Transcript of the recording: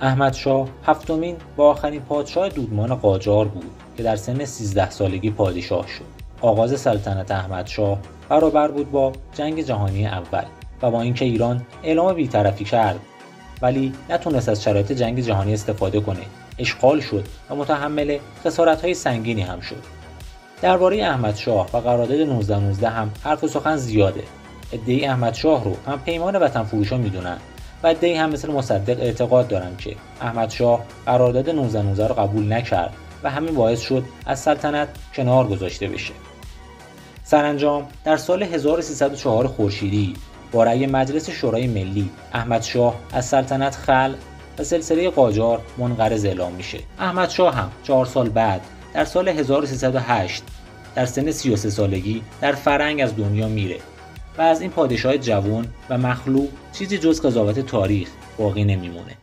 احمدشاه هفتمین و آخرین پادشاه دودمان قاجار بود که در سن 13 سالگی پادشاه شد. آغاز سلطنت احمدشاه برابر بود با جنگ جهانی اول و با اینکه ایران اعلام بی‌طرفی کرد ولی نتونست از شرایط جنگ جهانی استفاده کنه. اشغال شد و متحمل خسارت‌های سنگینی هم شد. درباره احمدشاه و قرارداد 1919 هم حرف و سخن زیاده. عده‌ای احمدشاه رو هم پیمان وطن فروشا میدونن و عده‌ای هم مثل مصدق اعتقاد دارن که احمدشاه قرارداد 1919 رو قبول نکرد و همین باعث شد از سلطنت کنار گذاشته بشه. سرانجام در سال 1304 خورشیدی با رأی مجلس شورای ملی احمدشاه از سلطنت خلع و سلسله قاجار منقرض اعلام میشه. احمدشاه هم 4 سال بعد در سال 1308 در سن 33 سالگی در فرنگ از دنیا میره و از این پادشاه جوان و مخلوع چیزی جز قضاوت تاریخ باقی نمیمونه.